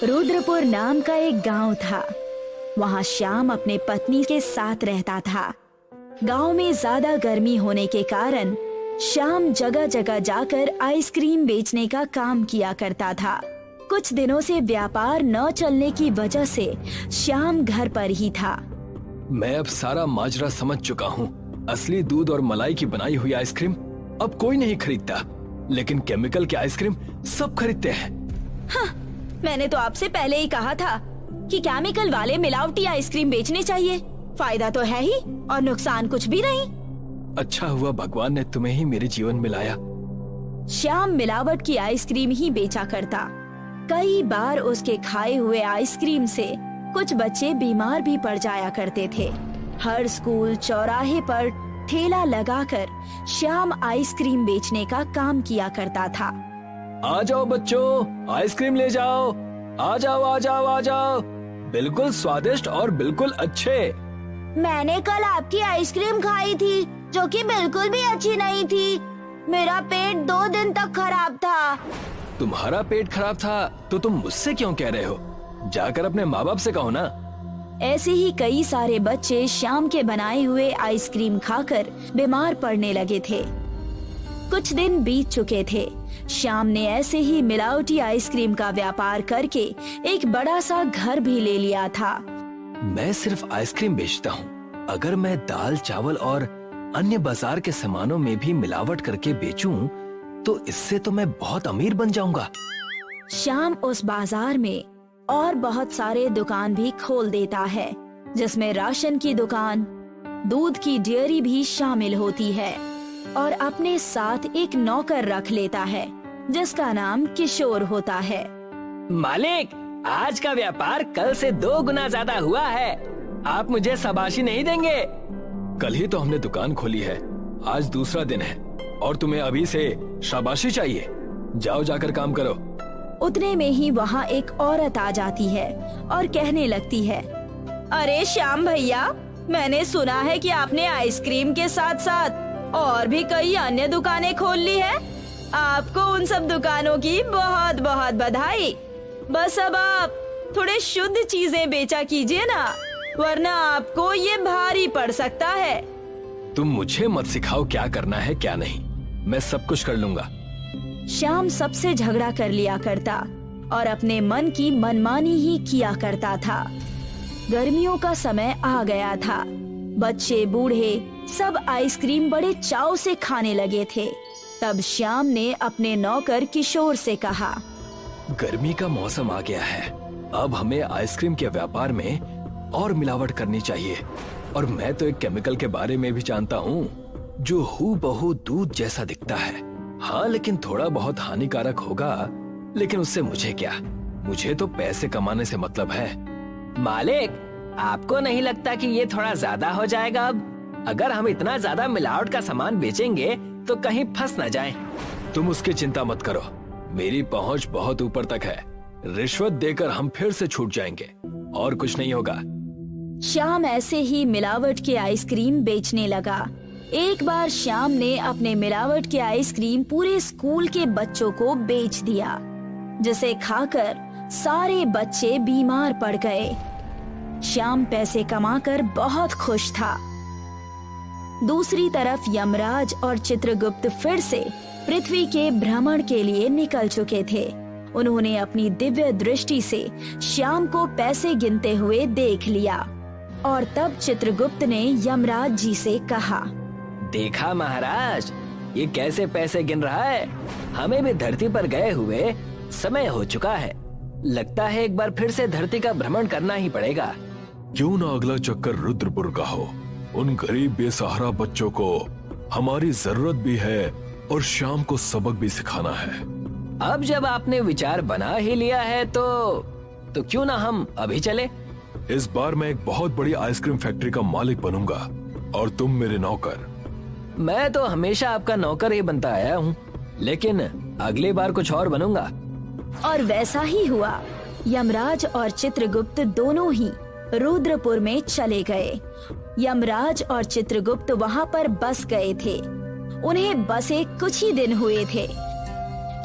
रुद्रपुर नाम का एक गांव था। वहां श्याम अपने पत्नी के साथ रहता था। गांव में ज्यादा गर्मी होने के कारण श्याम जगह जगह जाकर आइसक्रीम बेचने का काम किया करता था। कुछ दिनों से व्यापार न चलने की वजह से श्याम घर पर ही था। मैं अब सारा माजरा समझ चुका हूँ। असली दूध और मलाई की बनाई हुई आइसक्रीम अब कोई नहीं खरीदता, लेकिन केमिकल की आइसक्रीम सब खरीदते हैं। हाँ, मैंने तो आपसे पहले ही कहा था कि केमिकल वाले मिलावटी आइसक्रीम बेचने चाहिए। फायदा तो है ही और नुकसान कुछ भी नहीं। अच्छा हुआ भगवान ने तुम्हें ही मेरे जीवन में लाया। श्याम मिलावट की आइसक्रीम ही बेचा करता। कई बार उसके खाए हुए आइसक्रीम से कुछ बच्चे बीमार भी पड़ जाया करते थे। हर स्कूल चौराहे पर ठेला लगाकर श्याम आइसक्रीम बेचने का काम किया करता था। आ जाओ बच्चों, आइसक्रीम ले जाओ। आ जाओ आ जाओ आ जाओ, बिल्कुल स्वादिष्ट और बिल्कुल अच्छे। मैंने कल आपकी आइसक्रीम खाई थी जो कि बिल्कुल भी अच्छी नहीं थी। मेरा पेट 2 दिन तक खराब था। तुम्हारा पेट खराब था तो तुम मुझसे क्यों कह रहे हो? जाकर अपने माँ बाप से कहो ना। ऐसे ही कई सारे बच्चे श्याम के बनाए हुए आइसक्रीम खाकर बीमार पड़ने लगे थे। कुछ दिन बीत चुके थे। श्याम ने ऐसे ही मिलावटी आइसक्रीम का व्यापार करके एक बड़ा सा घर भी ले लिया था। मैं सिर्फ आइसक्रीम बेचता हूँ। अगर मैं दाल चावल और अन्य बाजार के सामानों में भी मिलावट करके बेचूं, तो इससे तो मैं बहुत अमीर बन जाऊंगा। श्याम उस बाजार में और बहुत सारे दुकान भी खोल देता है, जिसमें राशन की दुकान, दूध की डेयरी भी शामिल होती है, और अपने साथ एक नौकर रख लेता है जिसका नाम किशोर होता है। मालिक, आज का व्यापार कल से 2 गुना ज्यादा हुआ है। आप मुझे शाबाशी नहीं देंगे? कल ही तो हमने दुकान खोली है, आज दूसरा दिन है और तुम्हें अभी से शाबाशी चाहिए। जाओ जाकर काम करो। उतने में ही वहाँ एक औरत आ जाती है और कहने लगती है, अरे श्याम भैया, मैंने सुना है कि आपने आइसक्रीम के साथ साथ और भी कई अन्य दुकानें खोल ली है। आपको उन सब दुकानों की बहुत बहुत बधाई। बस अब आप थोड़े शुद्ध चीजें बेचा कीजिए ना, वरना आपको ये भारी पड़ सकता है। तुम मुझे मत सिखाओ क्या करना है क्या नहीं, मैं सब कुछ कर लूंगा। श्याम सबसे झगड़ा कर लिया करता और अपने मन की मनमानी ही किया करता था। गर्मियों का समय आ गया था। बच्चे बूढ़े सब आइसक्रीम बड़े चाव से खाने लगे थे। तब श्याम ने अपने नौकर किशोर से कहा, गर्मी का मौसम आ गया है, अब हमें आइसक्रीम के व्यापार में और मिलावट करनी चाहिए। और मैं तो एक केमिकल के बारे में भी जानता हूँ जो हूबहू दूध जैसा दिखता है। हाँ, लेकिन थोड़ा बहुत हानिकारक होगा, लेकिन उससे मुझे क्या, मुझे तो पैसे कमाने से मतलब है। मालिक, आपको नहीं लगता कि ये थोड़ा ज्यादा हो जाएगा? अब अगर हम इतना ज्यादा मिलावट का सामान बेचेंगे तो कहीं फंस न जाएं। तुम उसकी चिंता मत करो, मेरी पहुँच बहुत ऊपर तक है। रिश्वत देकर हम फिर से छूट जाएंगे और कुछ नहीं होगा। श्याम ऐसे ही मिलावट के आइसक्रीम बेचने लगा। एक बार श्याम ने अपने मिलावट के आइसक्रीम पूरे स्कूल के बच्चों को बेच दिया, जिसे खाकर सारे बच्चे बीमार पड़ गए। श्याम पैसे कमाकर बहुत खुश था। दूसरी तरफ यमराज और चित्रगुप्त फिर से पृथ्वी के भ्रमण के लिए निकल चुके थे। उन्होंने अपनी दिव्य दृष्टि से श्याम को पैसे गिनते हुए देख लिया और तब चित्रगुप्त ने यमराज जी से कहा, देखा महाराज, ये कैसे पैसे गिन रहा है। हमें भी धरती पर गए हुए समय हो चुका है। लगता है एक बार फिर से धरती का भ्रमण करना ही पड़ेगा। क्यों ना अगला चक्कर रुद्रपुर का हो। उन गरीब बेसहारा बच्चों को हमारी जरूरत भी है और शाम को सबक भी सिखाना है। अब जब आपने विचार बना ही लिया है तो क्यों ना हम अभी चले। इस बार मैं एक बहुत बड़ी आइसक्रीम फैक्ट्री का मालिक बनूंगा और तुम मेरे नौकर। मैं तो हमेशा आपका नौकर ही बनता आया हूँ, लेकिन अगली बार कुछ और बनूंगा। और वैसा ही हुआ। यमराज और चित्रगुप्त दोनों ही रुद्रपुर में चले गए। यमराज और चित्रगुप्त वहाँ पर बस गए थे। उन्हें बसे कुछ ही दिन हुए थे।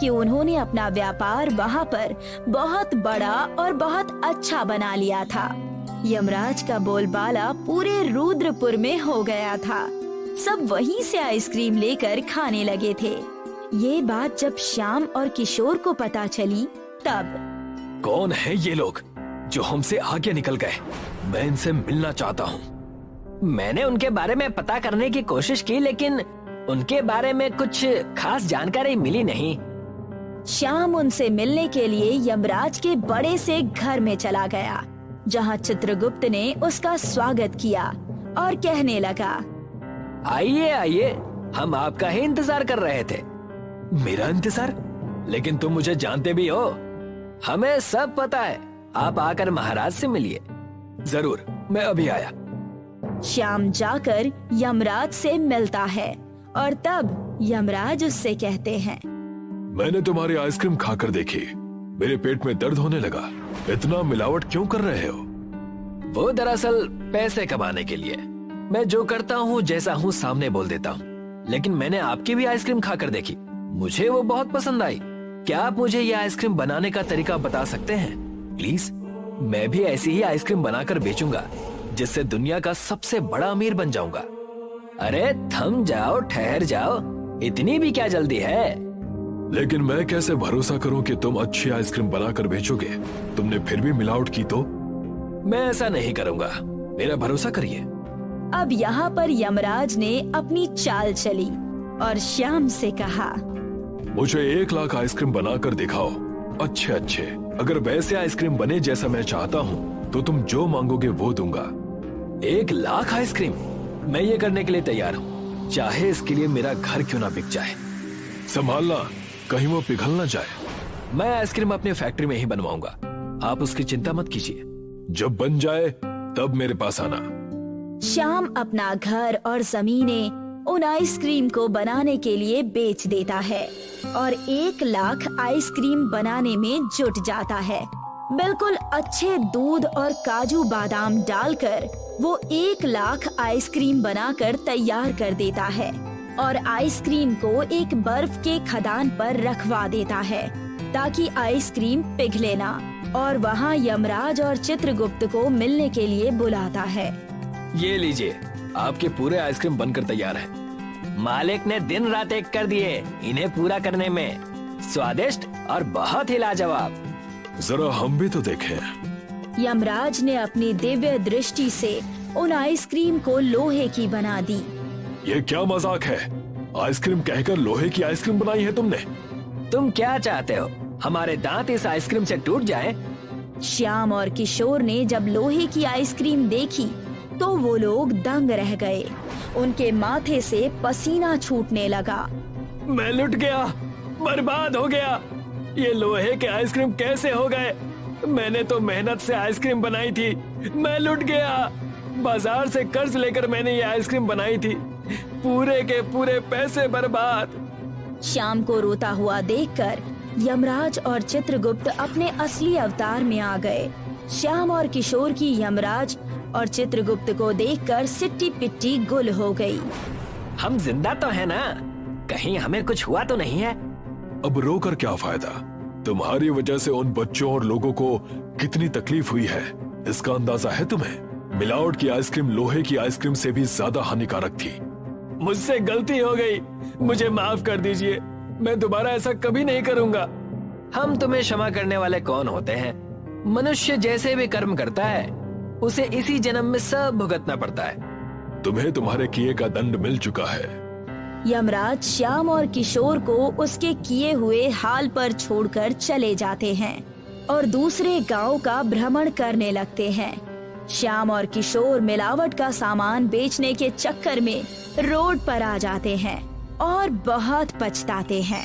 कि उन्होंने अपना व्यापार वहाँ पर बहुत बड़ा और बहुत अच्छा बना लिया था। यमराज का बोलबाला पूरे रुद्रपुर में हो गया था। सब वहीं से आइसक्रीम लेकर खाने लगे थे। ये बात जब श्याम और किशोर को पता चली तब कौन है ये लोग जो हमसे आगे निकल गए? मैं इनसे मिलना चाहता हूँ। मैंने उनके बारे में पता करने की कोशिश की, लेकिन उनके बारे में कुछ खास जानकारी मिली नहीं। श्याम उनसे मिलने के लिए यमराज के बड़े से घर में चला गया, जहाँ चित्रगुप्त ने उसका स्वागत किया और कहने लगा, आइए आइए, हम आपका ही इंतजार कर रहे थे। मेरा इंतजार? लेकिन तुम मुझे जानते भी हो। हमें सब पता है, आप आकर महाराज से मिलिए। जरूर, मैं अभी आया। श्याम जाकर यमराज से मिलता है और तब यमराज उससे कहते हैं, मैंने तुम्हारी आइसक्रीम खाकर देखी, मेरे पेट में दर्द होने लगा। इतना मिलावट क्यों कर रहे हो? वो दरअसल पैसे कमाने के लिए। मैं जो करता हूँ, जैसा हूँ, सामने बोल देता हूँ। लेकिन मैंने आपकी भी आइसक्रीम खाकर देखी, मुझे वो बहुत पसंद आई। क्या आप मुझे ये आइसक्रीम बनाने का तरीका बता सकते हैं प्लीज? मैं भी ऐसी ही आइसक्रीम बनाकर बेचूंगा, जिससे दुनिया का सबसे बड़ा अमीर बन जाऊंगा। अरे थम जाओ, ठहर जाओ, इतनी भी क्या जल्दी है? लेकिन मैं कैसे भरोसा करूं कि तुम अच्छी आइसक्रीम बनाकर बेचोगे? तुमने फिर भी मिलावट की तो? मैं ऐसा नहीं करूंगा, मेरा भरोसा करिए। अब यहाँ पर यमराज ने अपनी चाल चली और श्याम से कहा, मुझे 1 लाख आइसक्रीम बनाकर दिखाओ, अच्छे अच्छे। अगर वैसे आइसक्रीम बने जैसा मैं चाहता हूँ तो तुम जो मांगोगे वो दूंगा। 1 लाख आइसक्रीम? मैं ये करने के लिए तैयार हूँ, चाहे इसके लिए मेरा घर क्यों ना बिक जाए। संभालना, कहीं वो पिघल ना जाए। मैं आइसक्रीम अपनी फैक्ट्री में ही बनवाऊंगा, आप उसकी चिंता मत कीजिए। जब बन जाए तब मेरे पास आना। श्याम अपना घर और जमीनें उन आइसक्रीम को बनाने के लिए बेच देता है और 1 लाख आइसक्रीम बनाने में जुट जाता है। बिल्कुल अच्छे दूध और काजू बादाम डालकर वो 1 लाख आइसक्रीम बनाकर तैयार कर देता है और आइसक्रीम को एक बर्फ के खदान पर रखवा देता है ताकि आइसक्रीम पिघले ना, और वहाँ यमराज और चित्रगुप्त को मिलने के लिए बुलाता है। ये लीजिए, आपके पूरे आइसक्रीम बनकर तैयार है। मालिक ने दिन रात एक कर दिए इन्हें पूरा करने में। स्वादिष्ट और बहुत ही लाजवाब। जरा हम भी तो देखें। यमराज ने अपनी दिव्य दृष्टि से उन आइसक्रीम को लोहे की बना दी। ये क्या मजाक है? आइसक्रीम कहकर लोहे की आइसक्रीम बनाई है तुमने? तुम क्या चाहते हो, हमारे दांत इस आइसक्रीम से टूट जाएं? श्याम और किशोर ने जब लोहे की आइसक्रीम देखी तो वो लोग दंग रह गए। उनके माथे से पसीना छूटने लगा। मैं लुट गया, बर्बाद हो गया। ये लोहे के आइसक्रीम कैसे हो गए? मैंने तो मेहनत से आइसक्रीम बनाई थी, मैं लुट गया। बाजार से कर्ज लेकर मैंने ये आइसक्रीम बनाई थी, पूरे के पूरे पैसे बर्बाद। श्याम को रोता हुआ देखकर यमराज और चित्रगुप्त अपने असली अवतार में आ गए। श्याम और किशोर की यमराज और चित्रगुप्त को देखकर सिट्टी पिट्टी गुल हो गई। हम जिंदा तो है ना? कहीं हमें कुछ हुआ तो नहीं है? अब रोकर क्या फायदा? तुम्हारी वजह से उन बच्चों और लोगों को कितनी तकलीफ हुई है, इसका अंदाजा है तुम्हें? मिलावट की आइसक्रीम लोहे की आइसक्रीम से भी ज्यादा हानिकारक थी। मुझसे गलती हो गई, मुझे माफ कर दीजिए। मैं दोबारा ऐसा कभी नहीं करूंगा। हम तुम्हें क्षमा करने वाले कौन होते हैं? मनुष्य जैसे भी कर्म करता है उसे इसी जन्म में सब भुगतना पड़ता है। तुम्हें तुम्हारे किए का दंड मिल चुका है। यमराज श्याम और किशोर को उसके किए हुए हाल पर छोड़कर चले जाते हैं और दूसरे गांव का भ्रमण करने लगते हैं। श्याम और किशोर मिलावट का सामान बेचने के चक्कर में रोड पर आ जाते हैं और बहुत पछताते हैं।